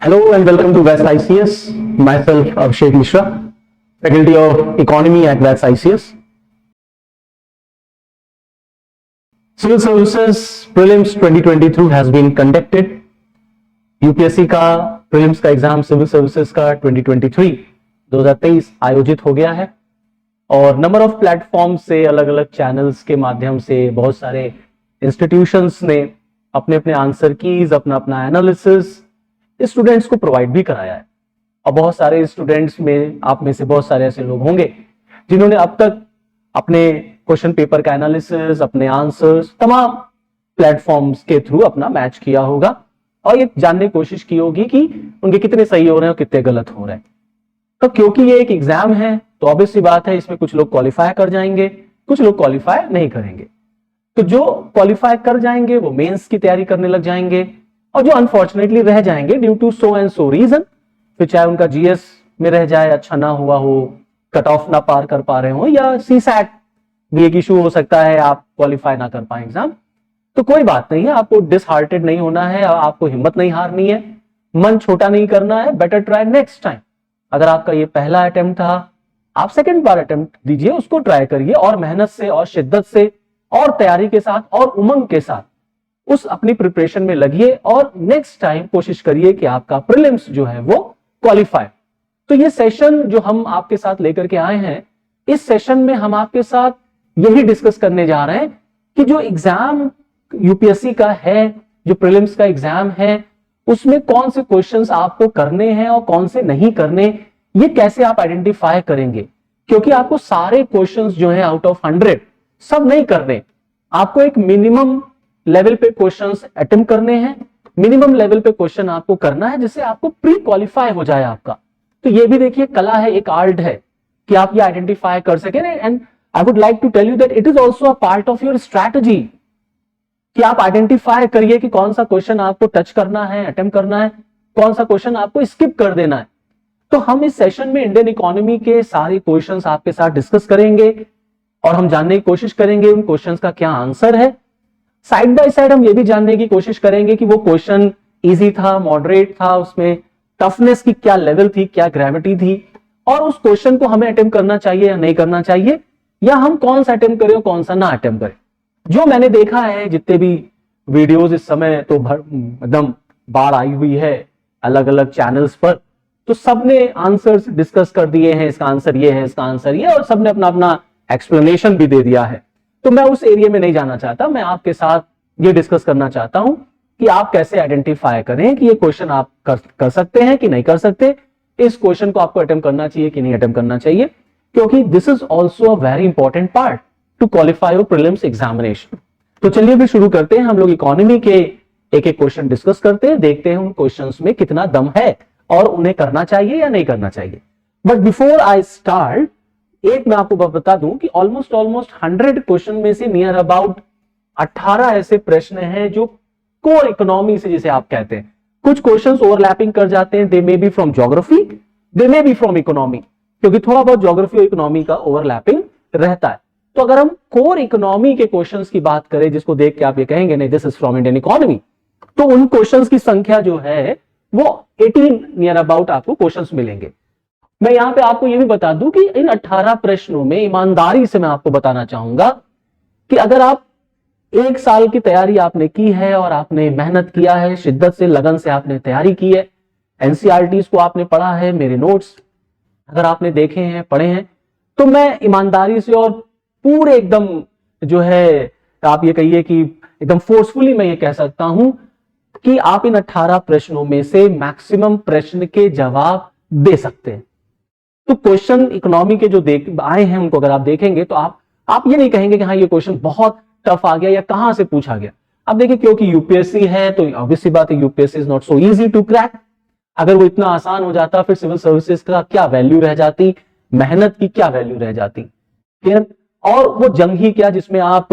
Hello and welcome to WES ICS. Myself Abhishek Mishra, Faculty of Economy at WES ICS. Civil Services Prelims 2023 has been conducted. UPSC का Prelims का exam Civil Services का 2023 आयोजित हो गया है और number of platform से अलग अलग चैनल्स के माध्यम से बहुत सारे इंस्टीट्यूशंस ने अपने अपने आंसर कीज अपना अपना एनालिसिस स्टूडेंट्स को प्रोवाइड भी कराया है। और बहुत सारे स्टूडेंट्स में आप में से बहुत सारे ऐसे लोग होंगे जिन्होंने अब तक अपने क्वेश्चन पेपर का एनालिसिस अपने आंसर्स तमाम प्लेटफॉर्म्स के थ्रू अपना मैच किया होगा और ये जानने की कोशिश की होगी कि उनके कितने सही हो रहे हैं और कितने गलत हो रहे हैं। तो क्योंकि ये एक एग्जाम है तो ऑब्वियस सी बात है, इसमें कुछ लोग क्वालिफाई कर जाएंगे, कुछ लोग क्वालिफाई नहीं करेंगे। तो जो क्वालिफाई कर जाएंगे वो मेंस की तैयारी करने लग जाएंगे और जो अनफॉर्चुनेटली रह जाएंगे due to so and so reason, फिर चाहे उनका जीएस में रह जाए, अच्छा ना हुआ हो, कट ऑफ ना पार कर पा रहे हो, या सीसैट भी एक इशू हो सकता है, आप क्वालिफाई ना कर पाए एग्जाम। तो कोई बात नहीं है, आपको डिसहार्टेड नहीं होना है, आपको हिम्मत नहीं हारनी है, मन छोटा नहीं करना है, बेटर ट्राई नेक्स्ट टाइम। अगर आपका ये पहला अटेम्प्ट था, आप सेकंड बार अटेम्प्ट दीजिए, उसको ट्राई करिए और मेहनत से और शिद्दत से और तैयारी के साथ और उमंग के साथ उस अपनी प्रिपरेशन में लगिए और नेक्स्ट टाइम कोशिश करिए कि आपका प्रीलिम्स जो है वो क्वालिफाई। तो ये सेशन जो हम आपके साथ लेकर के आए हैं, इस सेशन में हम आपके साथ यही डिस्कस करने जा रहे हैं कि जो एग्जाम यूपीएससी का है, जो प्रीलिम्स का एग्जाम है, उसमें कौन से क्वेश्चंस आपको करने हैं और कौन से नहीं करने, ये कैसे आप आइडेंटिफाई करेंगे। क्योंकि आपको सारे क्वेश्चंस जो है आउट ऑफ 100 सब नहीं करने, आपको एक मिनिमम लेवल पे क्वेश्चंस अटेम्प्ट करने हैं, मिनिमम लेवल पे क्वेश्चन आपको करना है जिससे आपको प्री क्वालिफाई हो जाए आपका। तो ये भी देखिए कला है, एक आर्ट है कि आप ये आइडेंटिफाई कर सकें। And I would like to tell you that it is also a part of your strategy कि आप आइडेंटिफाई करिए कि कौन सा क्वेश्चन आपको टच करना है, अटेम्प्ट करना है, कौन सा क्वेश्चन आपको स्किप कर देना है। तो हम इस सेशन में इंडियन इकोनॉमी के सारे क्वेश्चंस आपके साथ डिस्कस करेंगे और हम जानने की कोशिश करेंगे उन क्वेश्चंस का क्या आंसर है। साइड बाय साइड हम ये भी जानने की कोशिश करेंगे कि वो क्वेश्चन इजी था, मॉडरेट था, उसमें टफनेस की क्या लेवल थी, क्या ग्रेविटी थी, और उस क्वेश्चन को हमें अटेम्प्ट करना चाहिए या नहीं करना चाहिए, या हम कौन सा अटेम्प्ट करें और कौन सा ना अटेम्प्ट करें। जो मैंने देखा है जितने भी वीडियोस इस समय तो एकदम बाढ़ आई हुई है अलग अलग चैनल्स पर, तो सबने आंसर्स डिस्कस कर दिए हैं, इसका आंसर ये है, इसका आंसर ये, और सबने अपना अपना एक्सप्लेनेशन भी दे दिया है। तो मैं उस एरिया में नहीं जाना चाहता, मैं आपके साथ ये डिस्कस करना चाहता हूं कि आप कैसे आइडेंटिफाई करें कि ये क्वेश्चन आप कर सकते हैं कि नहीं कर सकते, इस क्वेश्चन को आपको अटेम्प्ट करना चाहिए कि नहीं अटेम्प्ट करना चाहिए, क्योंकि this is also a very important part two qualify your prelims examination. तो चलिए फिर शुरू करते हैं। हम लोग इकोनॉमी के एक एक क्वेश्चन डिस्कस करते हैं, देखते हैं उन क्वेश्चंस में कितना दम है और उन्हें करना चाहिए या नहीं करना चाहिए। बट बिफोर आई स्टार्ट, एक मैं आपको बता दूं कि ऑलमोस्ट 100 क्वेश्चन में से नियर अबाउट 18 ऐसे प्रश्न हैं जो कोर इकोनॉमी से, जिसे आप कहते हैं, कुछ क्वेश्चंस ओवरलैपिंग कर जाते हैं। They may be from geography, they may be from economy, क्योंकि थोड़ा बहुत ज्योग्राफी और इकोनॉमी का ओवरलैपिंग रहता है। तो अगर हम कोर इकोनॉमी के क्वेश्चंस की बात करें, जिसको देख के आप ये कहेंगे नहीं this is from Indian economy, तो उन क्वेश्चंस की संख्या जो है वो 18 नियर अबाउट आपको क्वेश्चंस मिलेंगे। मैं यहां पे आपको ये भी बता दूं कि इन 18 प्रश्नों में ईमानदारी से मैं आपको बताना चाहूंगा कि अगर आप एक साल की तैयारी आपने की है और आपने मेहनत किया है, शिद्दत से लगन से आपने तैयारी की है, एनसीईआरटीज को आपने पढ़ा है, मेरे नोट्स अगर आपने देखे हैं, पढ़े हैं, तो मैं ईमानदारी से और पूरे एकदम जो है आप ये कहिए कि एकदम फोर्सफुली मैं ये कह सकता हूं कि आप इन 18 प्रश्नों में से मैक्सिमम प्रश्न के जवाब दे सकते हैं। तो क्वेश्चन इकोनॉमी के जो आए हैं उनको अगर आप देखेंगे तो आप ये नहीं कहेंगे कि हाँ ये क्वेश्चन बहुत टफ आ गया या कहां से पूछा गया। अब देखिए क्योंकि यूपीएससी है तो ऑब्वियस सी बात है UPSC is not so easy to crack. अगर वो इतना आसान हो जाता फिर सिविल सर्विसेज का क्या वैल्यू रह जाती, मेहनत की क्या वैल्यू रह जाती, क्लियर। और वो जंग ही क्या जिसमें आप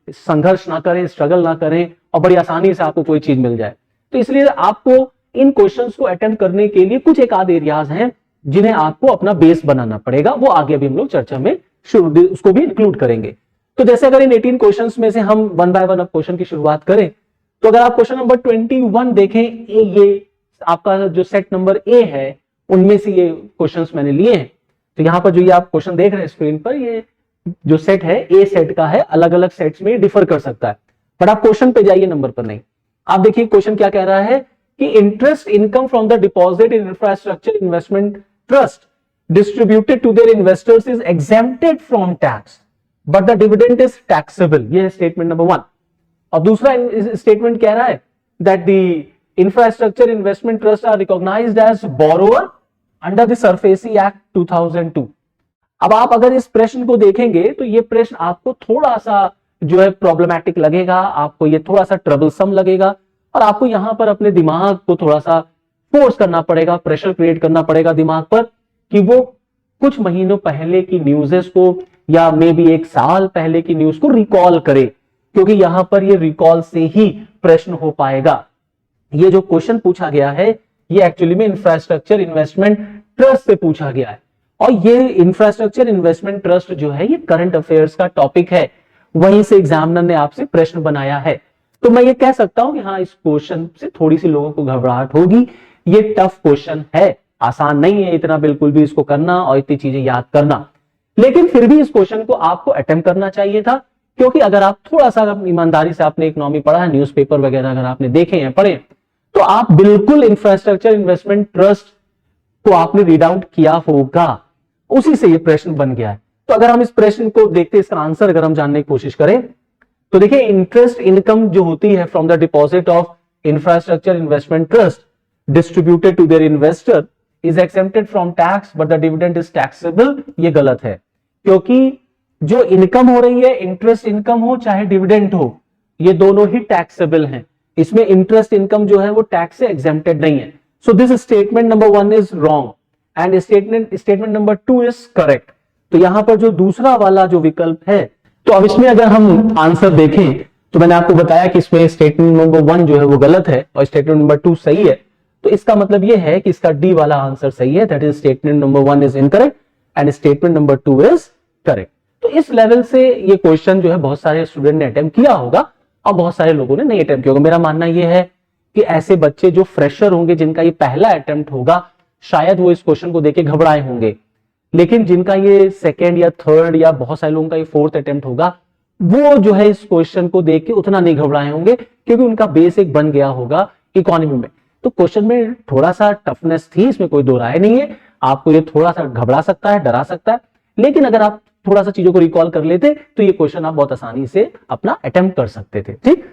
संघर्ष ना करें, स्ट्रगल ना करें और बड़ी आसानी से आपको कोई चीज मिल जाए। तो इसलिए आपको इन क्वेश्चंस को अटेम्प्ट करने के लिए कुछ एक आध एरियाज हैं जिन्हें आपको अपना बेस बनाना पड़ेगा। वो आगे अभी हम लोग चर्चा में उसको भी इंक्लूड करेंगे। तो जैसे अगर इन 18 क्वेश्चंस में से हम वन बाय वन अब क्वेश्चन की शुरुआत करें, तो अगर आप क्वेश्चन नंबर 21 देखें, ये आपका जो सेट नंबर ए है उनमें से ये क्वेश्चंस मैंने लिए हैं। तो यहाँ पर जो ये आप क्वेश्चन देख रहे हैं स्क्रीन पर, ये जो सेट है ए सेट का है, अलग अलग सेट्स में डिफर कर सकता है, बट आप क्वेश्चन पे जाइए, नंबर पर नहीं। आप देखिए क्वेश्चन क्या कह रहा है कि interest income from the deposit in infrastructure investment trust distributed to their investors is exempted from tax but the dividend is taxable. ये है स्टेटमेंट नंबर 1। और दूसरा स्टेटमेंट कह रहा है that the infrastructure investment trust are recognised as borrower under the SARFAESI act 2002। अब आप अगर इस प्रश्न को देखेंगे तो ये प्रश्न आपको थोड़ा सा जो है प्रॉब्लमैटिक लगेगा, आपको ये थोड़ा सा ट्रबलसम लगेगा, और आपको यहां पर अपने दिमाग को थोड़ा सा फोर्स करना पड़ेगा, प्रेशर क्रिएट करना पड़ेगा दिमाग पर कि वो कुछ महीनों पहले की न्यूज़ेस को या मे बी एक साल पहले की न्यूज को रिकॉल करे, क्योंकि यहां पर ये रिकॉल से ही प्रश्न हो पाएगा। ये जो क्वेश्चन पूछा गया है ये एक्चुअली में इंफ्रास्ट्रक्चर इन्वेस्टमेंट ट्रस्ट से पूछा गया है, और ये इंफ्रास्ट्रक्चर इन्वेस्टमेंट ट्रस्ट जो है ये करंट अफेयर्स का टॉपिक है, वहीं से एग्जामिनर ने आपसे प्रश्न बनाया है। तो मैं ये कह सकता हूं कि हाँ, इस क्वेश्चन से थोड़ी सी लोगों को घबराहट होगी, ये टफ क्वेश्चन है, आसान नहीं है इतना बिल्कुल भी इसको करना और इतनी चीजें याद करना, लेकिन फिर भी इस क्वेश्चन को आपको अटेम्प्ट करना चाहिए था, क्योंकि अगर आप थोड़ा सा ईमानदारी से आपने इकोनॉमी पढ़ा है, न्यूज़पेपर वगैरह अगर आपने देखे हैं, पढ़े, तो आप बिल्कुल इंफ्रास्ट्रक्चर इन्वेस्टमेंट ट्रस्ट को आपने रीड आउट किया होगा, उसी से ये प्रश्न बन गया है। तो अगर हम इस प्रश्न को देखते, इसका आंसर अगर हम जानने की कोशिश करें, तो देखिए इंटरेस्ट इनकम जो होती है from the deposit of infrastructure investment trust distributed to their investor is exempted from tax but the dividend is taxable. ये गलत है, क्योंकि जो इनकम हो रही है, इंटरेस्ट इनकम हो चाहे डिविडेंड हो, ये दोनों ही टैक्सेबल हैं। इसमें इंटरेस्ट इनकम जो है वो टैक्स से एग्जेम्प्टेड नहीं है। So this statement number 1 is wrong and statement number 2 is correct. तो यहां पर जो दूसरा वाला जो विकल्प है, तो अब इसमें अगर हम आंसर देखें तो मैंने आपको बताया कि इसमें स्टेटमेंट नंबर 1 जो है वो गलत है और स्टेटमेंट नंबर 2 सही है। तो इसका मतलब ये है कि इसका डी वाला आंसर सही है, that is statement number 1 is incorrect and statement number 2 is correct. तो इस लेवल से ये क्वेश्चन जो है बहुत सारे स्टूडेंट ने अटेम्प्ट किया होगा और बहुत सारे लोगों ने नहीं अटेम्प्ट किया होगा। मेरा मानना यह है कि ऐसे बच्चे जो फ्रेशर होंगे, जिनका ये पहला अटेम्प्ट होगा, शायद वो इस क्वेश्चन को देख के घबराए होंगे, लेकिन जिनका ये सेकेंड या थर्ड या बहुत सारे लोगों का ये फोर्थ अटेम्प्ट होगा, वो जो है इस क्वेश्चन को देख के उतना नहीं घबराए होंगे, क्योंकि उनका बेस एक बन गया होगा इकोनॉमी में। तो क्वेश्चन में थोड़ा सा टफनेस थी, इसमें कोई दो राय नहीं है। आपको ये थोड़ा सा घबरा सकता है, डरा सकता है, लेकिन अगर आप थोड़ा सा चीजों को रिकॉल कर लेते तो ये क्वेश्चन आप बहुत आसानी से अपना अटेम्प्ट कर सकते थे। ठीक,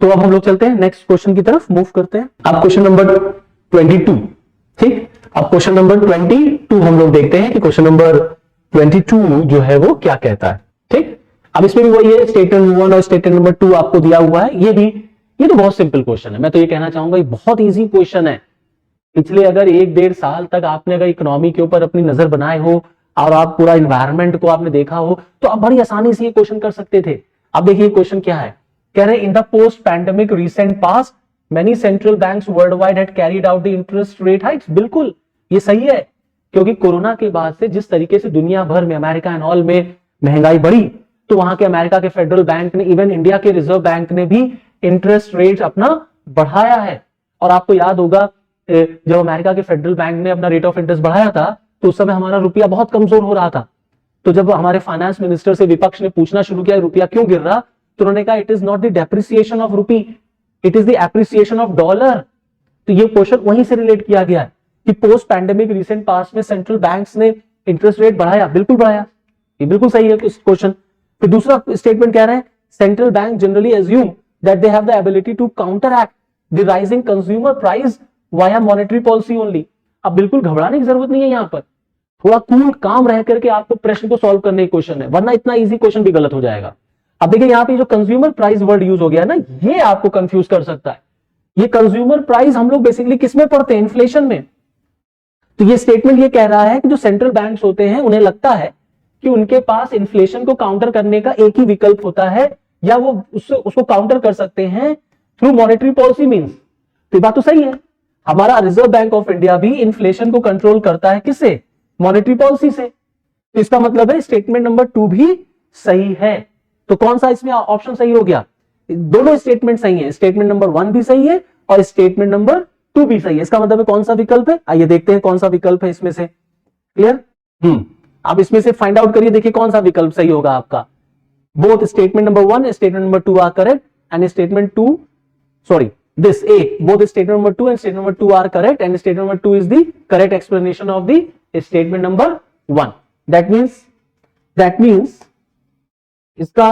तो अब हम लोग चलते हैं नेक्स्ट क्वेश्चन की तरफ, मूव करते हैं। अब क्वेश्चन नंबर 22। ठीक, अब क्वेश्चन नंबर 22 हम लोग देखते हैं कि क्वेश्चन नंबर 22 जो है वो क्या कहता है। ठीक, अब इसमें भी वही है, स्टेटमेंट नंबर 1 और स्टेटमेंट नंबर 2 आपको दिया हुआ है। ये तो बहुत सिंपल क्वेश्चन है, मैं तो ये कहना चाहूंगा ये बहुत इजी क्वेश्चन है। पिछले अगर 1-1.5 साल तक आपने अगर इकोनॉमी के ऊपर अपनी नजर बनाए हो और आप पूरा इन्वायरमेंट को आपने देखा हो, तो आप बड़ी आसानी से ये क्वेश्चन कर सकते थे। अब देखिए क्वेश्चन क्या है, कह रहे हैं in the post pandemic recent past many central banks world wide had carried out the interest rate hikes. बिल्कुल ये सही है, क्योंकि कोरोना के बाद से जिस तरीके से दुनिया भर में, अमेरिका एंड ऑल में महंगाई बढ़ी, तो वहां के अमेरिका के फेडरल बैंक ने, इवन इंडिया के रिजर्व बैंक ने भी इंटरेस्ट रेट अपना बढ़ाया है। और आपको याद होगा जब अमेरिका के फेडरल बैंक ने अपना रेट ऑफ इंटरेस्ट बढ़ाया था, तो उस समय हमारा रुपया बहुत कमजोर हो रहा था। तो जब हमारे फाइनेंस मिनिस्टर से विपक्ष ने पूछना शुरू किया रुपया क्यों गिर रहा, तो उन्होंने कहा it is not the depreciation of rupee, it is the appreciation of dollar. तो ये क्वेश्चन वहीं से रिलेट किया गया है कि पोस्ट पैंडेमिक रिसेंट पास्ट में सेंट्रल बैंक्स ने इंटरेस्ट रेट बढ़ाया, बिल्कुल बढ़ाया, ये बिल्कुल सही है इस क्वेश्चन। फिर दूसरा स्टेटमेंट कह रहे हैं central bank generally assume that they have the ability to counteract the rising consumer price via monetary policy only. अब बिल्कुल घबराने की जरूरत नहीं है, यहाँ पर थोड़ा कूल काम रह करके आपको प्रश्न को सॉल्व करने की क्वेश्चन है, वरना इतना इजी क्वेश्चन भी गलत हो जाएगा। अब देखिए यहाँ पे जो कंज्यूमर प्राइस वर्ड यूज हो गया ना, ये आपको कंफ्यूज कर सकता है। ये कंज्यूमर प्राइस हम लोग बेसिकली किसमें पढ़ते हैं, इन्फ्लेशन में। तो ये स्टेटमेंट ये कह रहा है कि जो सेंट्रल बैंक्स होते हैं उन्हें लगता है कि उनके पास इन्फ्लेशन को काउंटर करने का एक ही विकल्प होता है, या वो उसको काउंटर कर सकते हैं थ्रू मॉनेटरी पॉलिसी मींस। तो ये बात तो सही है, हमारा रिजर्व बैंक ऑफ इंडिया भी इन्फ्लेशन को कंट्रोल करता है किससे, मॉनेटरी पॉलिसी से। तो इसका मतलब है स्टेटमेंट नंबर 2 भी सही है। तो कौन सा इसमें ऑप्शन सही हो गया, दोनों स्टेटमेंट सही है, स्टेटमेंट नंबर 1 भी सही है और स्टेटमेंट नंबर टू भी सही है। इसका मतलब कौन सा विकल्प है, आइए देखते हैं कौन सा विकल्प है इसमें से। क्लियर? आप इसमें से फाइंड आउट करिए, देखिए कौन सा विकल्प सही होगा आपका। Both statement number 1 statement number 2 are correct and statement 2 sorry this A both statement number 2 and statement number 2 are correct and statement number 2 is the correct explanation of the statement number 1. that means इसका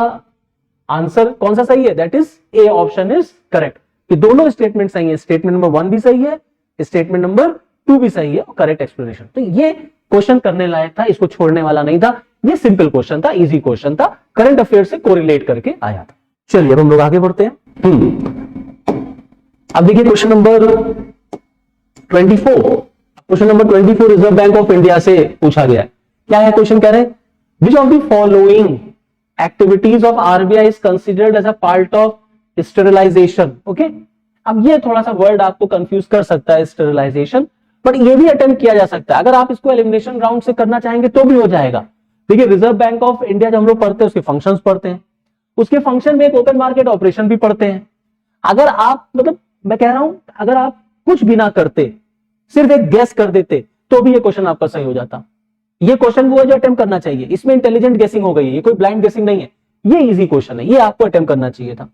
answer कौन सा सही है, that is A option is correct, कि दोनों statement सही है, statement number 1 भी सही है, स्टेटमेंट नंबर 2 भी सही है, करेक्ट एक्सप्लेनेशन। तो ये क्वेश्चन करने लायक था, इसको छोड़ने वाला नहीं था, ये सिंपल क्वेश्चन था, इजी क्वेश्चन था, करंट अफेयर से कोरिलेट करके आया था। चलिए अब हम लोग आगे बढ़ते हैं। अब देखिए question number 24, question number 24 reserve bank of India से पूछा गया है। क्या है क्वेश्चन, कह रहे हैं which of the following activities of RBI is considered as a part of sterilisation. Okay, अब ये थोड़ा सा वर्ड आपको कंफ्यूज कर सकता है स्टेरिलाइजेशन, बट ये भी अटेम्प्ट किया जा सकता है। अगर आप इसको एलिमिनेशन राउंड से करना चाहेंगे तो भी हो जाएगा। देखिए रिजर्व बैंक ऑफ इंडिया जब हम लोग पढ़ते हैं उसके फंक्शंस पढ़ते हैं, उसके फंक्शन में एक ओपन मार्केट ऑपरेशन भी पढ़ते हैं। अगर आप मतलब मैं कह रहा हूं अगर आप कुछ भी ना करते, सिर्फ एक गेस कर देते तो भी ये क्वेश्चन आपका सही हो जाता। ये क्वेश्चन वो है जो अटेम्प्ट करना चाहिए, इसमें इंटेलिजेंट गेसिंग हो गई है, ये कोई ब्लाइंड गेसिंग नहीं है, ये इजी क्वेश्चन है, ये आपको अटेम्प्ट करना चाहिए था।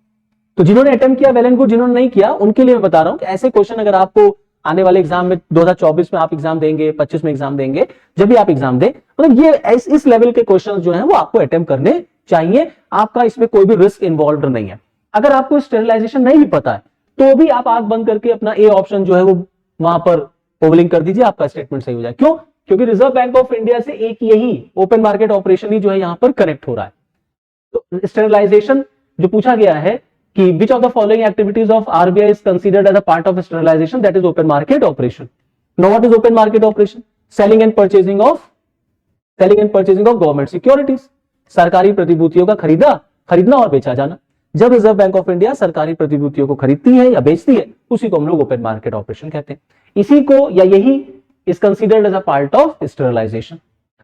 तो जिन्होंने अटेम्प्ट किया वेल एंड गुड, जिन्होंने नहीं किया उनके लिए मैं बता रहा हूं कि ऐसे क्वेश्चन अगर आपको आने वाले एग्जाम में 2024 में आप एग्जाम देंगे, 25 में एग्जाम देंगे, जब भी आप एग्जाम दें, मतलब ये इस लेवल के क्वेश्चन जो है वो आपको अटेम्प्ट करने चाहिए। आपका इसमें कोई भी रिस्क इन्वॉल्व नहीं है। अगर आपको स्टेरिलाइजेशन नहीं भी पता है तो भी आप आंख बंद करके अपना ए ऑप्शन जो है वो वहां पर पोलिंग कर दीजिए, आपका स्टेटमेंट सही हो जाए। क्यों? क्योंकि रिजर्व बैंक ऑफ इंडिया से एक यही ओपन मार्केट ऑपरेशन ही जो है यहां पर कनेक्ट हो रहा है। तो स्टेरिलाइजेशन जो पूछा गया है कि which of the following activities of RBI is considered as a part of sterilisation, that is open market operation. Now what is open market operation? Selling and purchasing of government securities, सरकारी प्रतिभूतियों का खरीदना और बेचा जाना। जब reserve bank of India सरकारी प्रतिभूतियों को खरीदती है या बेचती है उसी को हम लोग ओपन मार्केट ऑपरेशन कहते हैं। इसी को या यही is considered as a part of sterilization.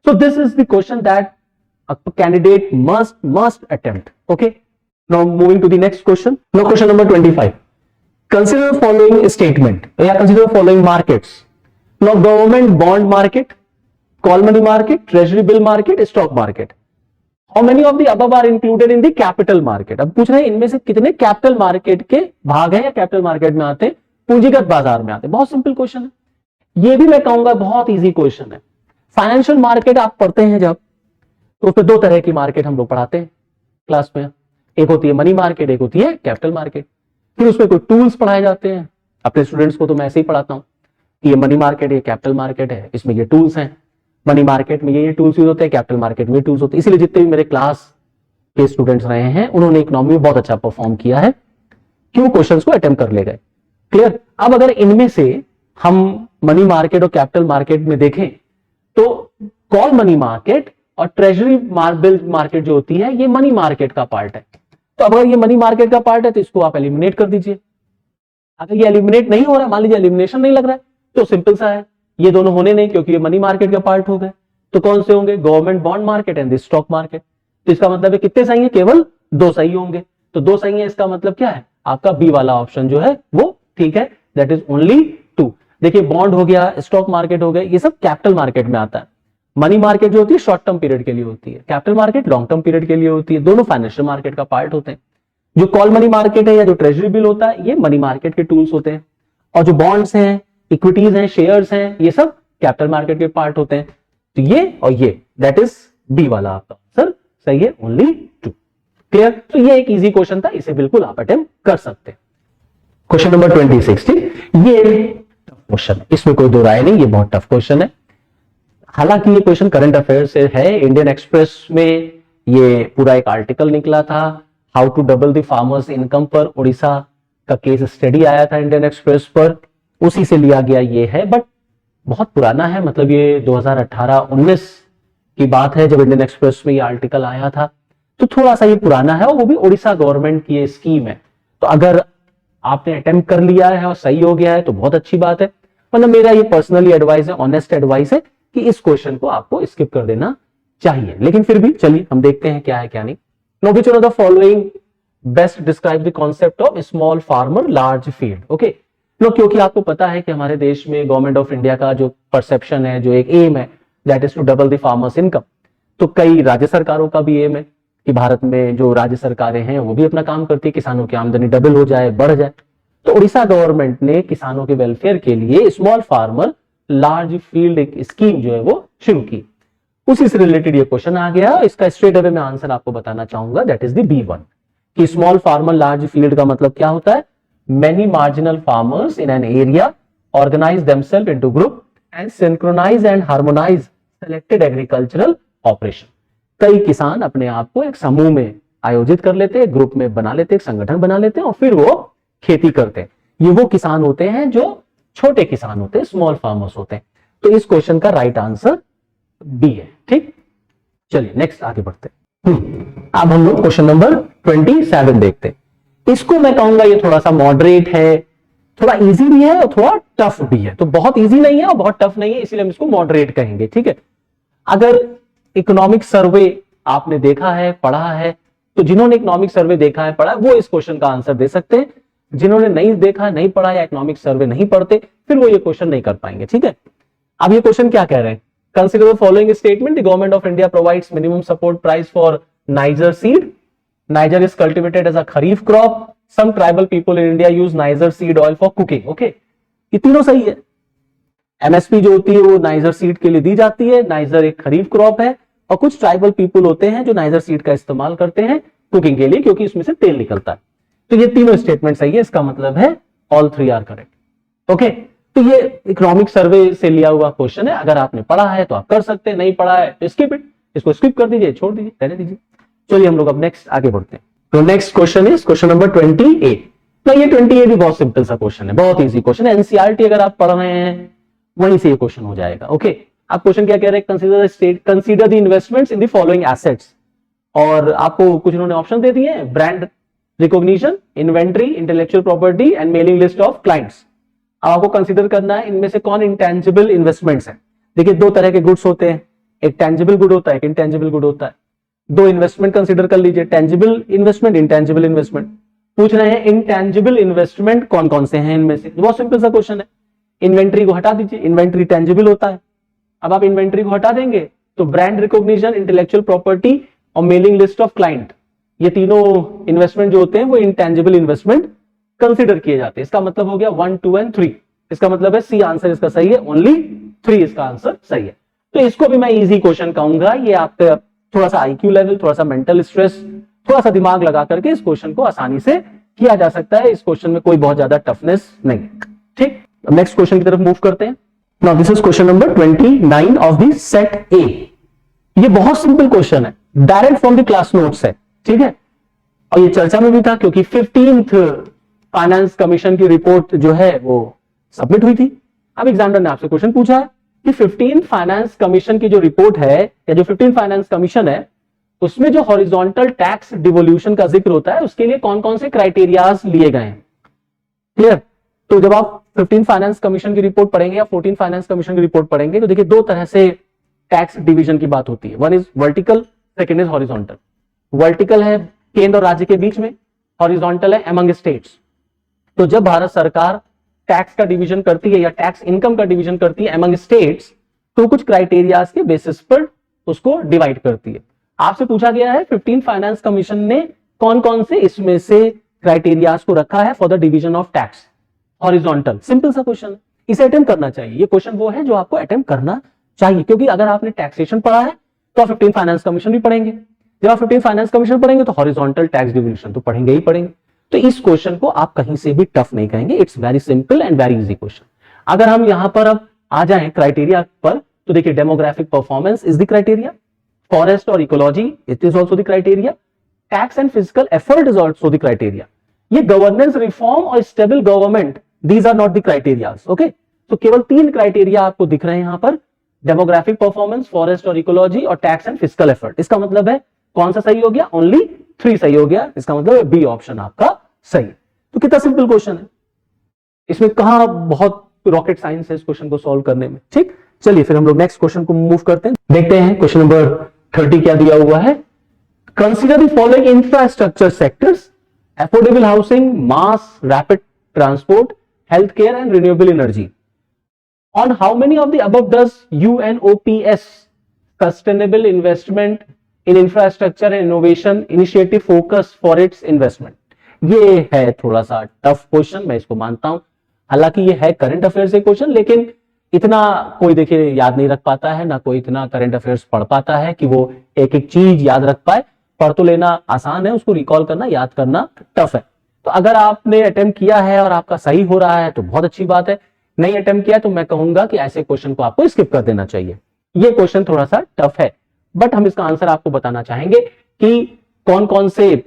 So this is the question that a candidate must attempt. Okay. Now moving to the next question. Now question number 25. Consider the following statement. Yeah, consider the following markets. Now government bond market, call money market, treasury bill market, stock market. How many of the above are included in the capital market? अब पूछ रहे हैं इनमें से कितने capital market के भाग हैं या कैपिटल मार्केट में आते हैं, पूंजीगत बाजार में आते हैं। बहुत सिंपल क्वेश्चन है, ये भी मैं कहूंगा बहुत इजी क्वेश्चन है। फाइनेंशियल मार्केट आप पढ़ते हैं जब, तो उसमें दो तरह की मार्केट हम लोग पढ़ाते हैं क्लास में, एक होती है मनी मार्केट, एक होती है कैपिटल मार्केट। फिर उसमें कोई टूल्स पढ़ाए जाते हैं, अपने स्टूडेंट्स को तो मैं ऐसे ही पढ़ाता हूँ कि ये मनी मार्केट ये कैपिटल मार्केट है, इसमें ये टूल्स हैं, मनी मार्केट में ये टूल्स यूज होते हैं, कैपिटल मार्केट में टूल्स होते हैं। इसलिए जितने भी मेरे क्लास के स्टूडेंट्स रहे हैं उन्होंने इकोनॉमी में बहुत अच्छा परफॉर्म किया है, क्यों क्वेश्चंस को अटेम्प्ट कर ले गए। क्लियर? अब अगर इनमें से हम मनी मार्केट और कैपिटल मार्केट में देखें तो कॉल मनी मार्केट और ट्रेजरी बिल मार्केट जो होती है ये मनी मार्केट का पार्ट है। तो अगर ये मनी मार्केट का पार्ट है तो इसको आप एलिमिनेट कर दीजिए। अगर ये एलिमिनेट नहीं हो रहा है, मान लीजिए एलिमिनेशन नहीं लग रहा है, तो सिंपल सा है, ये दोनों होने नहीं क्योंकि ये मनी मार्केट का पार्ट हो गए। तो कौन से होंगे? Government bond market and stock market. तो इसका मतलब है कितने सही है? केवल दो सही होंगे। तो दो सही है, इसका मतलब क्या है? आपका बी वाला ऑप्शन जो है वो ठीक है, दैट इज ओनली 2। देखिए बॉन्ड हो गया, स्टॉक मार्केट हो गया, ये सब कैपिटल मार्केट में आता है। मनी मार्केट जो होती है शॉर्ट टर्म पीरियड के लिए होती है, capital market long term period के लिए होती है, दोनों फाइनेंशियल मार्केट का पार्ट होते हैं। जो कॉल मनी मार्केट है या जो ट्रेजरी बिल होता है ये मनी मार्केट के टूल्स होते हैं, और जो बॉन्ड्स हैं, इक्विटीज हैं, शेयर्स हैं, ये सब कैपिटल मार्केट के पार्ट होते हैं। तो ये और ये दैट इज बी वाला आपका आंसर सही है, ओनली 2। क्लियर? तो ये एक इजी क्वेश्चन था, इसे बिल्कुल आप अटेम्प्ट कर सकते हैं। क्वेश्चन नंबर 26, ये टफ क्वेश्चन है, इसमें कोई दो राय नहीं, ये बहुत टफ क्वेश्चन है। हालांकि ये क्वेश्चन करंट अफेयर से है, इंडियन एक्सप्रेस में ये पूरा एक आर्टिकल निकला था, how to double the farmers income पर उड़ीसा का केस स्टडी आया था इंडियन एक्सप्रेस पर, उसी से लिया गया ये है, बट बहुत पुराना है, मतलब ये 2018-19 की बात है जब इंडियन एक्सप्रेस में ये आर्टिकल आया था, तो थोड़ा सा ये पुराना है, और वो भी उड़ीसा गवर्नमेंट की ये स्कीम है। तो अगर आपने अटेम्प्ट कर लिया है और सही हो गया है तो बहुत अच्छी बात है, मतलब मेरा ये पर्सनली एडवाइस है, ऑनेस्ट एडवाइस है कि इस क्वेश्चन को आपको स्किप कर देना चाहिए। लेकिन फिर भी चलिए हम देखते हैं क्या है क्या नहीं। Know which of the following best describe the concept of small farmer large field. Okay, क्योंकि आपको पता है कि हमारे देश में गवर्नमेंट ऑफ इंडिया का जो परसेप्शन है, जो एक एम है, that is to double the farmers income. तो कई राज्य सरकारों का भी एम है कि भारत में जो राज्य सरकारें हैं वो भी अपना काम करती है, किसानों की आमदनी डबल हो जाए, बढ़ जाए। तो उड़ीसा गवर्नमेंट ने किसानों के वेलफेयर के लिए स्मॉल फार्मर लार्ज फील्ड एक स्कीम जो है वो शुरू की। उसी से रिलेटेड ये क्वेश्चन आ गया। इसका स्ट्रेट अवे मैं आंसर आपको बताना चाहूंगा, दैट इज द B1 कि स्मॉल फार्मर लार्ज फील्ड का मतलब क्या होता है? Many marginal farmers in an area organize themselves into group and synchronize and harmonize selected agricultural operation। कई किसान अपने आप को एक समूह में आयोजित कर लेते हैं, ग्रुप में बना लेते हैं, एक संगठन बना लेते हैं और फिर वो खेती करते हैं। ये वो किसान होते हैं जो छोटे किसान होते हैं, स्मॉल फार्मर्स होते हैं। तो इस क्वेश्चन का राइट आंसर बी है। ठीक, चलिए नेक्स्ट आगे बढ़ते हैं। अब हम लोग क्वेश्चन नंबर 27 देखते हैं। इसको मैं कहूंगा ये थोड़ा सा मॉडरेट है, थोड़ा इजी भी है और थोड़ा टफ भी है। तो बहुत इजी नहीं है और बहुत टफ नहीं है, इसीलिए हम इसको मॉडरेट कहेंगे। ठीक है, अगर इकोनॉमिक सर्वे आपने देखा है, पढ़ा है, तो जिन्होंने इकोनॉमिक सर्वे देखा है, पढ़ा है, वो इस क्वेश्चन का आंसर दे सकते हैं। जिन्होंने नहीं देखा, नहीं पढ़ा या इकोनॉमिक सर्वे नहीं पढ़ते, फिर वो ये क्वेश्चन नहीं कर पाएंगे। ठीक है, अब ये क्वेश्चन क्या कह रहे हैं? Consider the following statement, the government of India provides minimum support price for niger seed. Niger is cultivated as a kharif crop. Some tribal people in India use Niger seed oil for cooking. Okay, ये तीनों सही है। MSP जो होती है वो niger seed के लिए दी जाती है। नाइजर एक खरीफ क्रॉप है और कुछ ट्राइबल पीपल होते हैं जो नाइजर सीड का इस्तेमाल करते हैं कुकिंग के लिए, क्योंकि इसमें से तेल निकलता है। तो ये तीनों स्टेटमेंट सही है। इसका मतलब है all three are correct. Okay, तो ये इकोनॉमिक सर्वे से लिया हुआ क्वेश्चन है। अगर आपने पढ़ा है तो आप कर सकते हैं, नहीं पढ़ा है तो स्किप इट, इसको स्किप कर दीजिए, छोड़ दीजिए, रहने दीजिए। चलिए हम लोग अब नेक्स्ट आगे बढ़ते हैं। तो next question is question number 28। तो ये 28 भी बहुत सिंपल सा क्वेश्चन है, बहुत इजी क्वेश्चन है। एनसीईआरटी अगर आप पढ़ रहे हैं वहीं से ये क्वेश्चन हो जाएगा। ओके, आप क्वेश्चन क्या कह रहे हैं? Consider the investments in the following assets. और आपको कुछ इन्होंने ऑप्शन दे दिए हैं, brand recognition, inventory, intellectual property and mailing list of clients. अब आपको कंसीडर करना है इनमें से कौन इंटेंजिबल इन्वेस्टमेंट्स है। देखिए, दो तरह के गुड्स होते हैं, एक टेंजिबल गुड होता है, एक इंटेंजिबल गुड होता है। दो इन्वेस्टमेंट कंसीडर कर लीजिए, टेंजिबल इन्वेस्टमेंट, इंटेंजिबल इन्वेस्टमेंट। पूछ रहे हैं इंटेंजिबल इन्वेस्टमेंट कौन कौन से हैं इनमें से। बहुत सिंपल सा क्वेश्चन है। इन्वेंट्री को हटा दीजिए, इन्वेंट्री टेंजिबल होता है। अब आप इन्वेंट्री को हटा देंगे तो ब्रांड रिकॉग्निशन, इंटेलेक्चुअल प्रॉपर्टी और मेलिंग लिस्ट ऑफ क्लाइंट, ये तीनों इन्वेस्टमेंट जो होते हैं वो इंटेंजिबल इन्वेस्टमेंट कंसीडर किए जाते हैं। इसका मतलब हो गया 1, 2 एंड 3। इसका मतलब है सी आंसर इसका सही है, ओनली 3 इसका आंसर सही है। तो इसको भी मैं इजी क्वेश्चन कहूंगा। ये आपका थोड़ा सा आईक्यू लेवल, थोड़ा सा मेंटल स्ट्रेस, थोड़ा सा दिमाग लगा करके इस क्वेश्चन को आसानी से किया जा सकता है। इस क्वेश्चन में कोई बहुत ज्यादा टफनेस नहीं। ठीक, नेक्स्ट क्वेश्चन की तरफ मूव करते हैं। Now this is question number 29 of the set ए। ये बहुत सिंपल क्वेश्चन है, direct from the class notes है। ठीक है, और ये चर्चा में भी था क्योंकि 15th फाइनेंस कमीशन की रिपोर्ट जो है वो सबमिट हुई थी। अब एग्जामिनर ने आपसे क्वेश्चन पूछा है कि 15th फाइनेंस कमीशन की जो रिपोर्ट है या जो 15th फाइनेंस कमीशन है उसमें जो हॉरिजॉन्टल टैक्स डिवोल्यूशन का जिक्र होता है उसके लिए कौन कौन से क्राइटेरियाज लिए गए हैं। क्लियर? तो जब आप 15th फाइनेंस कमीशन की रिपोर्ट पढ़ेंगे या 14th फाइनेंस कमीशन की रिपोर्ट पढ़ेंगे तो देखिए दो तरह से टैक्स डिवीजन की बात होती है। One is vertical, second is horizontal. Vertical है केंद्र और राज्य के बीच में, हॉरिजॉन्टल है अमंग स्टेट्स। तो जब भारत सरकार टैक्स का डिवीजन करती है या टैक्स इनकम का डिवीजन करती है अमंग स्टेट्स तो कुछ क्राइटेरियाज के बेसिस पर उसको डिवाइड करती है। आपसे पूछा गया है 15th फाइनेंस कमीशन ने कौन कौन से इसमें से क्राइटेरियाज को रखा है for the division of tax horizontal. Simple सा क्वेश्चन है, इसे अटेम्प्ट करना चाहिए। ये क्वेश्चन वो है जो आपको अटेम्प्ट करना चाहिए, क्योंकि अगर आपने टैक्सेशन पढ़ा है तो आप 15th फाइनेंस कमीशन भी पढ़ेंगे। जब आप 15th फाइनेंस कमीशन पढ़ेंगे तो हॉरिजॉन्टल टैक्स डिवीजन तो पढ़ेंगे ही पढ़ेंगे। तो इस क्वेश्चन को आप कहीं से भी टफ नहीं कहेंगे। It's very simple and very easy question. अगर हम यहां पर अब आ जाएं क्राइटेरिया पर तो देखिए demographic performance is the criteria, forest और ecology it is also the criteria, tax and physical effort is also the criteria. ये गवर्नेंस रिफॉर्म और stable government these are not the criterias. Okay, तो केवल 3 criteria आपको दिख रहे हैं यहां पर, डेमोग्राफिक परफॉर्मेंस, फॉरेस्ट और इकोलॉजी और टैक्स एंड फिजिकल एफर्ट। इसका मतलब है कौन सा सही हो गया? ओनली 3 सही हो गया। इसका मतलब बी ऑप्शन आपका सही। तो कितना सिंपल क्वेश्चन है, इसमें कहां बहुत रॉकेट साइंस है इस क्वेश्चन को सॉल्व करने में। ठीक, चलिए फिर हम लोग नेक्स्ट क्वेश्चन को मूव करते हैं। देखते हैं क्वेश्चन नंबर 30 क्या दिया हुआ है। Consider the following infrastructure sectors, affordable housing, mass rapid transport, health care and renewable energy. On how many of the above does UNOPS Sustainable Investment in Infrastructure and Innovation Initiative focus for its investment? ये है थोड़ा सा tough question, मैं इसको मानता हूं। हालांकि ये है करंट अफेयर से क्वेश्चन, लेकिन इतना कोई देखिए याद नहीं रख पाता है, ना कोई इतना करंट अफेयर्स पढ़ पाता है कि वो एक एक चीज याद रख पाए। पढ़ तो लेना आसान है, उसको रिकॉल करना, याद करना टफ है। तो अगर आपने अटेम्प्ट किया है और आपका सही हो रहा है तो बहुत अच्छी बात है, नहीं अटेम्प्ट किया तो मैं कहूंगा कि ऐसे क्वेश्चन को आपको स्किप कर देना चाहिए। ये क्वेश्चन थोड़ा सा टफ है, बट हम इसका आंसर आपको बताना चाहेंगे कि कौन कौन से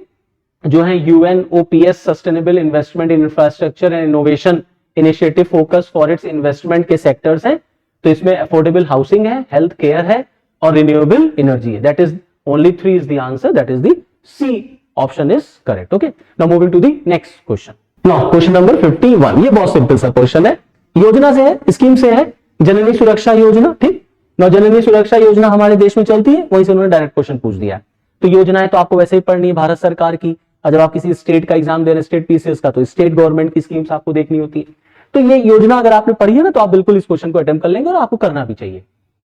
जो है UNOPS sustainable investment in infrastructure and innovation initiative focus for its investment के सेक्टर्स हैं। तो इसमें अफोर्डेबल हाउसिंग है, हेल्थ केयर है और रिन्यूएबल एनर्जी है। That is only 3 is the answer, that is the C option is correct. Okay, now moving to the next question. Now question number 51, ये बहुत सिंपल सा क्वेश्चन है, योजना से है, स्कीम से है, जननी सुरक्षा योजना। ठीक, नाउ जननी सुरक्षा योजना हमारे देश में चलती है, वहीं से उन्होंने डायरेक्ट क्वेश्चन पूछ दिया है। तो योजनाएं तो आपको वैसे ही पढ़नी है भारत सरकार की, और जब आप किसी स्टेट का एग्जाम दे रहे हैं, स्टेट पीसीएस का, तो स्टेट गवर्नमेंट की स्कीम्स आपको देखनी होती है। तो ये योजना अगर आपने पढ़ी है ना, तो आप बिल्कुल इस क्वेश्चन को अटेम्प्ट कर लेंगे और आपको करना भी चाहिए।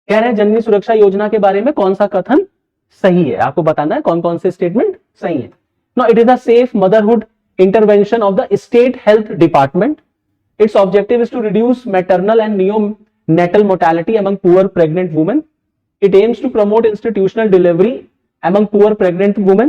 कह रहे हैं जननी सुरक्षा योजना के बारे में कौन सा कथन सही है, आपको बताना है कौन कौन से स्टेटमेंट सही है। Now it is the safe motherhood intervention of the state health department. Its objective is to reduce maternal and neonatal mortality among poor pregnant women. It aims to promote institutional delivery among poor pregnant women.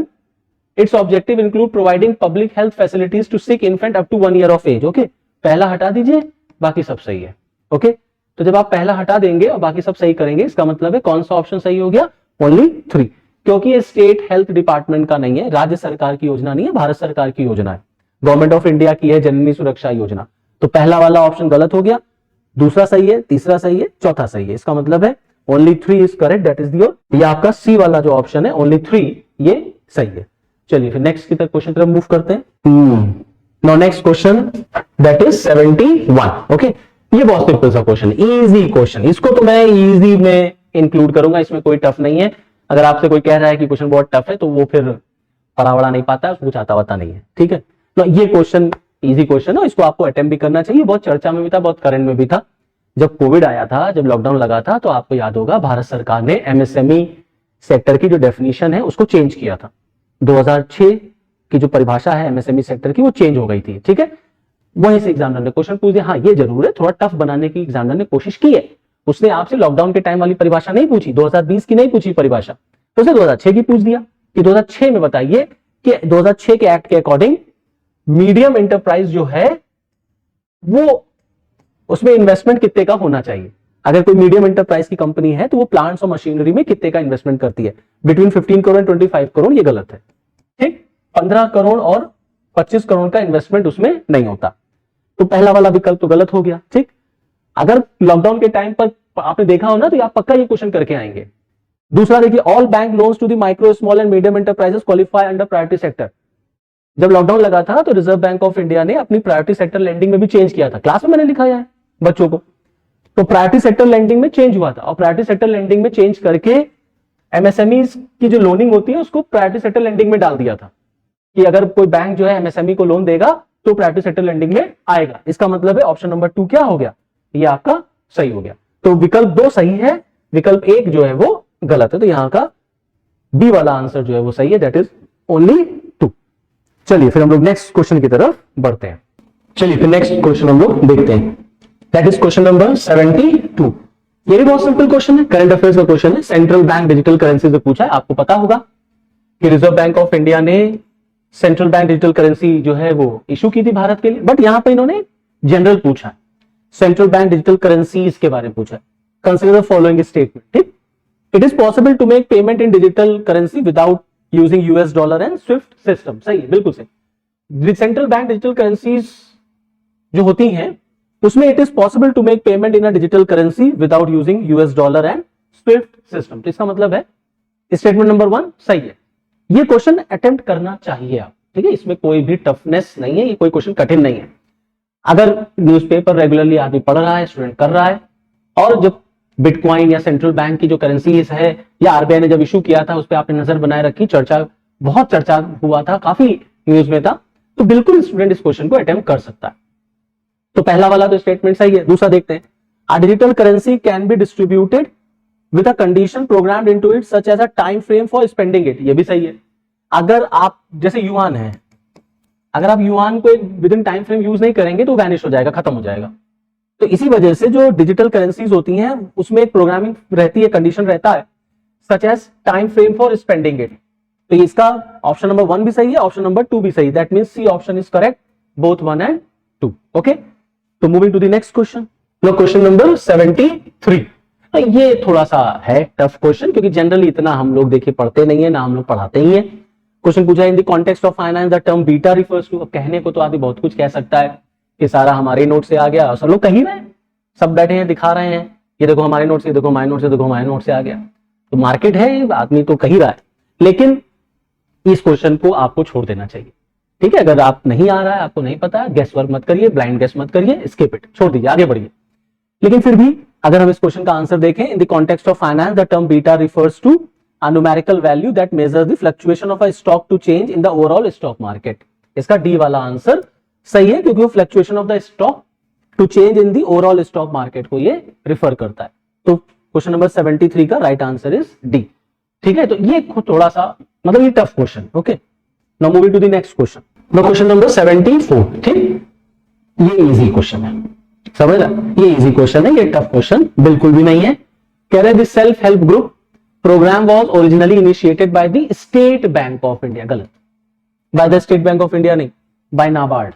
Its objective include providing public health facilities to sick infant up to 1 year of age. Okay, पहला हटा दीजिए, बाकी सब सही है। Okay, तो जब आप पहला हटा देंगे और बाकी सब सही करेंगे, इसका मतलब है कौन सा ऑप्शन सही हो गया? ओनली 3, क्योंकि ये स्टेट हेल्थ डिपार्टमेंट का नहीं है, राज्य सरकार की योजना नहीं है, भारत सरकार की योजना है, गवर्नमेंट ऑफ इंडिया की है जननी सुरक्षा योजना। तो पहला वाला ऑप्शन गलत हो गया, दूसरा सही है, तीसरा सही है, चौथा सही है। इसका मतलब है only 3 is correct, that is your, ये आपका सी वाला जो ऑप्शन है ओनली 3, ये सही है। चलिए फिर नेक्स्ट की तरफ क्वेश्चन तरफ मूव करते हैं। Now next question that is 71। Okay, ये बहुत सिंपल सा क्वेश्चन, इजी क्वेश्चन, इसको तो मैं इजी में इंक्लूड करूंगा, इसमें कोई टफ नहीं है। अगर आपसे कोई कह रहा है कि क्वेश्चन बहुत टफ है, तो वो फिर पढ़ा वड़ा नहीं पाता है, उसको कुछ आता वता नहीं है। ठीक है, तो ये क्वेश्चन इजी क्वेश्चन है, इसको आपको अटेम्प्ट भी करना चाहिए। बहुत चर्चा में भी था, बहुत करंट में भी था। जब कोविड आया था, जब लॉकडाउन लगा था, तो आपको याद होगा भारत सरकार ने एमएसएमई सेक्टर की जो डेफिनेशन है उसको चेंज किया था। 2006 की जो परिभाषा है एमएसएमई सेक्टर की, वो चेंज हो गई थी। ठीक है, वहीं से एग्जामिनर ने क्वेश्चन पूछ दिया। हाँ, ये जरूर है, थोड़ा टफ बनाने की एग्जामिनर ने कोशिश की है। उसने आपसे लॉकडाउन के टाइम वाली परिभाषा नहीं पूछी, 2020 की नहीं पूछी परिभाषा, तो उसने 2006 की पूछ दिया कि 2006 में बताइए कि 2006 के एक्ट के अकॉर्डिंग मीडियम एंटरप्राइज जो है वो, उसमें इन्वेस्टमेंट कितने का होना चाहिए। अगर कोई मीडियम एंटरप्राइज की कंपनी है तो वो प्लांट्स और मशीनरी में कितने का इन्वेस्टमेंट करती है, बिटवीन 15 करोड़ एंड 25 करोड़, ये गलत है। ठीक, 15 करोड़ और 25 करोड़ का इन्वेस्टमेंट उसमें नहीं होता, तो पहला वाला विकल्प तो गलत हो गया। ठीक, अगर लॉकडाउन के टाइम पर आपने देखा हो ना, तो आप पक्का ये क्वेश्चन करके आएंगे। दूसरा देखिए, all bank loans to the micro small and medium enterprises qualify under priority sector. जब लॉकडाउन लगा था तो रिजर्व बैंक ऑफ इंडिया ने अपनी प्रायोरिटी सेक्टर लेंडिंग में भी चेंज किया था, क्लास में मैंने लिखाया है बच्चों को। तो प्रायोरिटी सेक्टर लेंडिंग में चेंज हुआ था, और प्रायोरिटी सेक्टर लेंडिंग में चेंज करके एमएसएमई की जो लोनिंग होती है उसको प्रायोरिटी सेक्टर लेंडिंग में डाल दिया था कि अगर कोई बैंक जो है एमएसएमई को लोन देगा तो प्रायोरिटी सेक्टर लेंडिंग में आएगा। इसका मतलब है ऑप्शन नंबर 2 क्या हो गया? ये आपका सही हो गया। तो विकल्प 2 सही है, विकल्प 1 जो है वो गलत है। तो यहां का बी वाला आंसर जो है वो सही है, दैट इज ओनली 2। चलिए फिर हम लोग नेक्स्ट क्वेश्चन की तरफ बढ़ते हैं। चलिए फिर नेक्स्ट क्वेश्चन हम लोग देखते हैं, दैट इज क्वेश्चन नंबर 72। ये भी बहुत सिंपल क्वेश्चन है, करंट अफेयर्स का क्वेश्चन है। सेंट्रल बैंक डिजिटल करेंसी से पूछा है। आपको पता होगा कि रिजर्व बैंक ऑफ इंडिया ने सेंट्रल बैंक डिजिटल करेंसी जो है वो इशू की थी भारत के लिए, बट यहां पे इन्होंने जनरल पूछा है, सेंट्रल बैंक डिजिटल करेंसीज के बारे में पूछा है। Consider the following statement. ठीक, it is possible to make payment in digital currency without using US dollar and SWIFT system. सही है, बिल्कुल सही। सेंट्रल बैंक डिजिटल करेंसीज जो होती हैं उसमें it is possible to make payment in a digital currency without using US dollar and SWIFT system. तो इसका मतलब है स्टेटमेंट नंबर 1 सही है। ये क्वेश्चन अटेम्प्ट करना चाहिए आप। ठीक है, इसमें कोई भी टफनेस नहीं है, ये कोई क्वेश्चन कठिन नहीं है। अगर न्यूज़पेपर रेगुलरली आदमी पढ़ रहा है, स्टूडेंट कर रहा है, और जब बिटकॉइन या सेंट्रल बैंक की जो करेंसीज है या आरबीआई ने जब इशू किया था उस पर आपने नजर बनाए रखी, बहुत चर्चा हुआ था, काफी न्यूज में था, तो बिल्कुल स्टूडेंट इस क्वेश्चन को अटेम्प्ट कर सकता है। तो पहला वाला तो स्टेटमेंट सही है। दूसरा देखते हैं, a digital currency can be distributed with a condition programmed into it such as a time frame for spending it, ये भी सही है। अगर आप जैसे युआन है, अगर आप युआन को with in time frame use नहीं करेंगे तो वैनिश हो जाएगा, खत्म हो जाएगा। तो इसी वजह से जो डिजिटल करेंसीज होती हैं उसमें एक प्रोग्रामिंग रहती है, कंडीशन रहता है such as time frame for spending it. तो इसका ऑप्शन नंबर 1 भी सही है, ऑप्शन नंबर 2 भी सही है, that means C option is correct, both 1 and 2। Okay, तो moving to the next question. No question number 73। ये थोड़ा सा है टफ क्वेश्चन, क्योंकि जनरली इतना हम लोग देखिए पढ़ते नहीं है, ना हम लोग पढ़ाते ही है। क्वेश्चन पूछा in the context of finance the term beta refers to. कहने को तो आदमी बहुत कुछ कह सकता है कि सारा हमारे नोट से आ गया, और सब लोग कह ही रहे हैं, सब बैठे हैं दिखा रहे हैं, ये देखो हमारे नोट से, ये देखो हमारे नोट से, देखो हमारे नोट से आ गया। तो मार्केट है, आदमी तो कह ही रहा है, लेकिन इस क्वेश्चन को आपको छोड़ देना चाहिए। ठीक है, अगर आप नहीं आ रहा है, आपको नहीं पता, गेस वर्क मत करिए, ब्लाइंड गेस मत करिए, स्किप इट, छोड़ दीजिए, आगे बढ़िए। लेकिन फिर भी अगर हम इस क्वेश्चन का आंसर देखें, in the context of finance the term beta refers to a numerical value that measures the fluctuation of a stock to change in the overall stock market। इसका डी वाला आंसर सही है, क्योंकि वो fluctuation of the stock to change in the overall stock market को ये refer करता है। तो क्वेश्चन नंबर 73 का राइट आंसर इज डी। ठीक है, तो ये थोड़ा सा मतलब ये tough question. Okay, now moving to the next question. Now question number 74। ठीक, ये इजी क्वेश्चन है, समझ ला, ये इजी क्वेश्चन है, ये टफ क्वेश्चन बिल्कुल भी नहीं है। कह रहे the self help group program was originally initiated by the State Bank of India. गलत, by the State Bank of India नहीं, बाय नाबार्ड।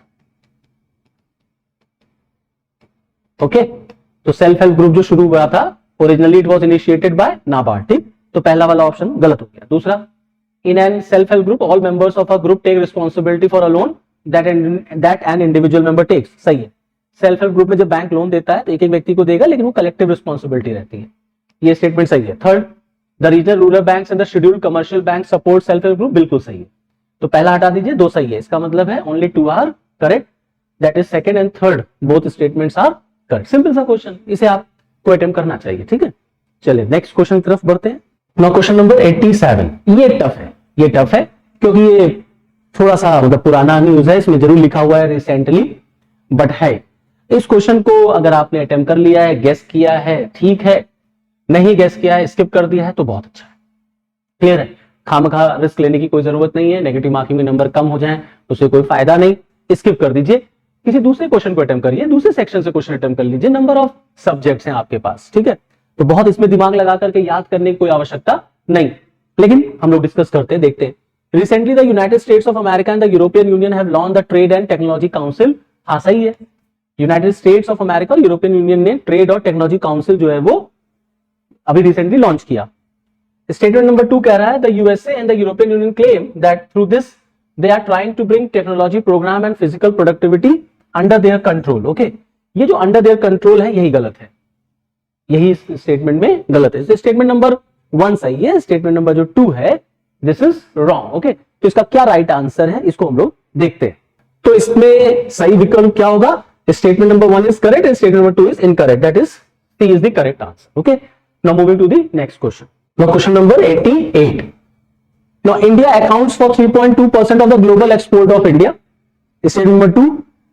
ओके, तो सेल्फ हेल्प ग्रुप जो शुरू हुआ था originally it was initiated by NABARD. ठीक, तो पहला वाला ऑप्शन गलत हो गया। दूसरा, in an self help group all members of a group take responsibility for a loan that an individual member टेक्स। सही है, सेल्फ हेल्प ग्रुप में जब बैंक लोन देता है तो एक एक व्यक्ति को देगा, लेकिन वो कलेक्टिव रिस्पॉन्सिबिलिटी रहती है, ये स्टेटमेंट सही है। Third, the regional rural banks and the scheduled commercial bank support self help group, बिल्कुल सही है। तो पहला हटा दीजिए, 2 सही है, इसका मतलब है only 2 are correct, that is second and third both statements are correct. Simple सा क्वेश्चन, इसे आपको अटेम्प्ट करना चाहिए। ठीक है, चलिए नेक्स्ट क्वेश्चन की तरफ बढ़ते हैं। Now question number 87। ये टफ है, ये टफ है क्योंकि ये थोड़ा सा मतलब पुराना न्यूज है, इसमें जरूर लिखा हुआ है रिसेंटली, बट है। इस क्वेश्चन को अगर आपने अटेम्प्ट कर लिया है, गेस किया है, ठीक है, नहीं गेस किया है, स्किप कर दिया है, तो बहुत अच्छा है, क्लियर है। खामखा रिस्क लेने की कोई जरूरत नहीं है, नेगेटिव मार्किंग में नंबर कम हो जाए उससे कोई फायदा नहीं, स्किप कर दीजिए, किसी दूसरे क्वेश्चन को अटेम्प्ट करिए, दूसरे सेक्शन से क्वेश्चन अटेम्प्ट कर लीजिए, नंबर ऑफ सब्जेक्ट्स हैं आपके पास। ठीक है, तो बहुत इसमें दिमाग लगा करके याद करने की कोई आवश्यकता नहीं, लेकिन हम लोग डिस्कस करते हैं, देखते हैं। Recently the United States of America and the European Union have launch the trade and technology council. हाँ सही है, यूनाइटेड स्टेट्स ऑफ अमेरिका और यूरोपियन यूनियन ने ट्रेड और टेक्नोलॉजी काउंसिल जो है वो अभी रिसेंटली लॉन्च किया। स्टेटमेंट नंबर 2 कह रहा है the USA and the European Union claim that through this they are trying to bring technology programme and physical productivity under their control. Okay, ये जो अंडर देयर कंट्रोल है यही गलत है, यही स्टेटमेंट में गलत है। स्टेटमेंट नंबर 1 सही है, स्टेटमेंट नंबर जो 2 है दिस इज रॉन्ग। ओके, तो इसका क्या राइट आंसर है इसको हम लोग देखते हैं। तो इसमें सही विकल्प क्या होगा? Statement number 1 is correct and statement number 2 is incorrect, that is C is the correct answer. Okay, now moving to the next question. Now question number 88. Now India accounts for 3.2% of the global export of India. Statement number 2.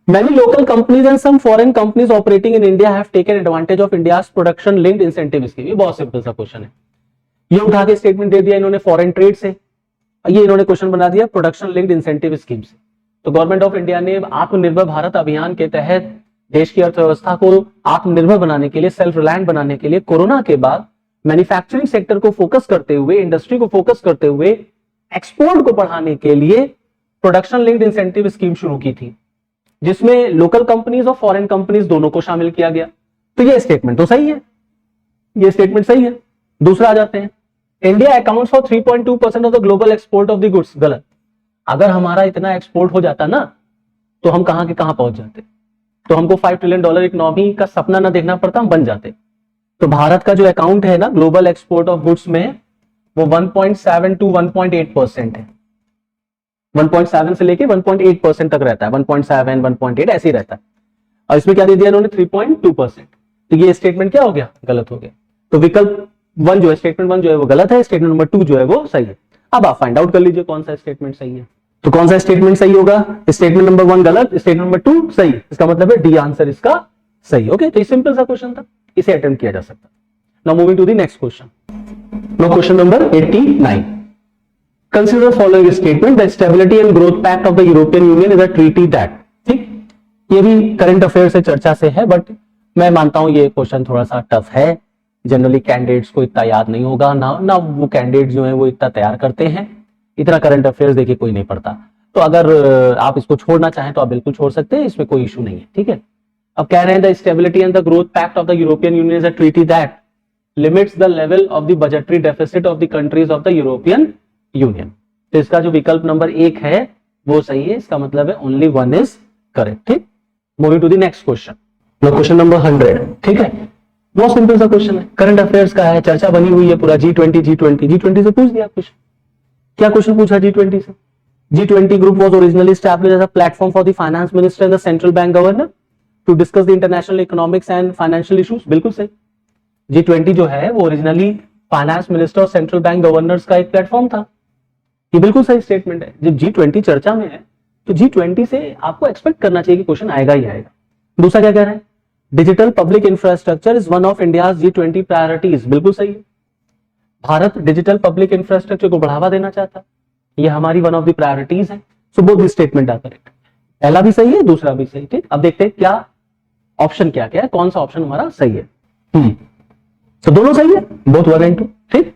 Many local companies and some foreign companies operating in India have taken advantage of India's production linked incentive scheme. ये बहुत simple सा question है, ये उठा के statement दे दिया इन्होंने foreign trade से, ये इन्होंने क्वेश्चन बना दिया प्रोडक्शन लिंक्ड इंसेंटिव स्कीम से। तो गवर्नमेंट ऑफ इंडिया ने आत्मनिर्भर भारत अभियान के तहत देश की अर्थव्यवस्था को आत्मनिर्भर बनाने के लिए, सेल्फ रिलायंट बनाने के लिए कोरोना के बाद मैन्युफैक्चरिंग सेक्टर को फोकस करते हुए, इंडस्ट्री को फोकस करते हुए एक्सपोर्ट को बढ़ाने के लिए प्रोडक्शन लिंक्ड इंसेंटिव स्कीम शुरू की थी, जिसमें लोकल कंपनीज और फॉरेन कंपनीज दोनों को शामिल किया गया। तो ये स्टेटमेंट तो सही है, ये स्टेटमेंट सही है। दूसरा आ जाते हैं, India accounts for 3.2% of the global export of the goods. गलत, अगर हमारा इतना एक्सपोर्ट हो जाता ना तो हम कहां के कहां पहुंच जाते, तो हमको $5 ट्रिलियन इकोनॉमी का सपना ना देखना पड़ता, हम बन जाते। तो भारत का जो अकाउंट है ना ग्लोबल एक्सपोर्ट ऑफ गुड्स में वो 1.7 to 1.8% है, 1.7 से लेके 1.8% तक रहता है, 1.7 1.8 ऐसे ही रहता है। और इसमें क्या दे दिया इन्होंने 3.2%। तो ये स्टेटमेंट क्या हो गया? गलत हो गया। तो विकल्प 1 जो है, स्टेटमेंट 1 जो है वो गलत है, स्टेटमेंट नंबर 2 जो है वो सही है। अब आप फाइंड आउट कर लीजिए कौन सा स्टेटमेंट सही है। तो कौन सा स्टेटमेंट सही होगा? स्टेटमेंट नंबर 1 गलत, स्टेटमेंट नंबर 2 सही, इसका मतलब है डी आंसर इसका सही। ओके, तो ये सिंपल सा क्वेश्चन था, इसे अटेम्प्ट किया जा सकता। Now moving to the next question. Now question number 89। Consider following statement, the stability and growth pact of the European Union is a treaty that. ठीक, ये भी करंट अफेयर से चर्चा से है, बट मैं मानता हूं ये क्वेश्चन थोड़ा सा टफ है। जनरली कैंडिडेट्स को इतना याद नहीं होगा, ना वो कैंडिडेट जो है वो इतना तैयार करते हैं, इतना करंट अफेयर्स देखिए कोई नहीं पढ़ता। तो अगर आप इसको छोड़ना चाहें तो आप बिल्कुल छोड़ सकते हैं, इसमें कोई इशू नहीं है। ठीक है, अब कह रहे हैं the stability and the growth pact of the European Union is a treaty that limits the level of the budgetary deficit of the countries of the European Union. तो इसका जो विकल्प नंबर 1 है वो सही है, इसका मतलब है ओनली 1 इज करेक्ट। ठीक, moving to the next question, question number 100। ठीक है, बहुत सिंपल सा क्वेश्चन है, करंट अफेयर्स का है, चर्चा बनी हुई है पूरा। G20 से पूछ दिया कुछ, क्या क्वेश्चन पूछा G20 से? G20 group was originally established as a platform for the finance minister and the central bank governor to discuss the international economics and financial issues। बिल्कुल सही, G20 जो है वो ओरिजिनली फाइनेंस मिनिस्टर और central bank governors का एक platform था। ये बिल्कुल सही स्टेटमेंट है। जब G20 चर्चा में है तो G20 से आपको एक्सपेक्ट करना चाहिए कि क्वेश्चन आएगा ही आएगा। दूसरा क्या कह रहे हैं? Digital public infrastructure is one of India's G20 priorities. बिल्कुल सही है, भारत डिजिटल पब्लिक इंफ्रास्ट्रक्चर को बढ़ावा देना चाहता है, ये हमारी वन ऑफ द प्रायोरिटीज है। So both statement are correct, पहला भी सही है, दूसरा भी सही। ठीक, अब देखते हैं क्या ऑप्शन क्या क्या है, कौन सा ऑप्शन हमारा सही है। तो दोनों सही है, बोथ 1 and 2। ठीक,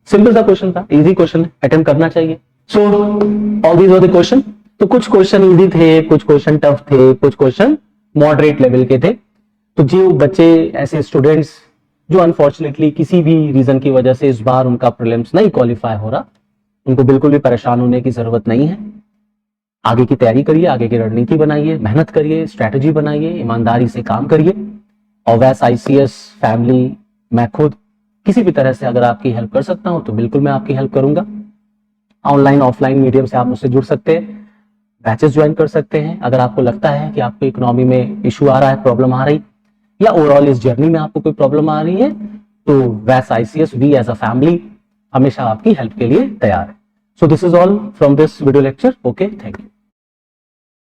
सिंपल सा क्वेश्चन था, इजी क्वेश्चन है, अटेम्प्ट करना चाहिए। So all these were the question. तो कुछ क्वेश्चन इजी थे, कुछ क्वेश्चन टफ थे, कुछ क्वेश्चन मॉडरेट लेवल के थे। तो जो बच्चे, ऐसे स्टूडेंट्स जो अनफॉर्चुनेटली किसी भी रीजन की वजह से इस बार उनका प्रीलिम्स नहीं क्वालिफाई हो रहा, उनको बिल्कुल भी परेशान होने की जरूरत नहीं है। आगे की तैयारी करिए, आगे की रणनीति बनाइए, मेहनत करिए, स्ट्रैटेजी बनाइए, ईमानदारी से काम करिए। और वैस ICS फैमिली, मैं खुद किसी भी तरह से अगर आपकी हेल्प कर सकता हूं तो बिल्कुल मैं आपकी हेल्प करूंगा। ऑनलाइन ऑफलाइन मीडियम से आप मुझसे जुड़ सकते हैं, बैचेस ज्वाइन कर सकते हैं। अगर आपको लगता है कि आपको इकोनॉमी में इशू आ रहा है, प्रॉब्लम आ रही, या ओवरऑल इस जर्नी में आपको कोई प्रॉब्लम आ रही है, तो वैस ICS we as a family हमेशा आपकी हेल्प के लिए तैयार है। So this is all from this video lecture. Okay, thank you.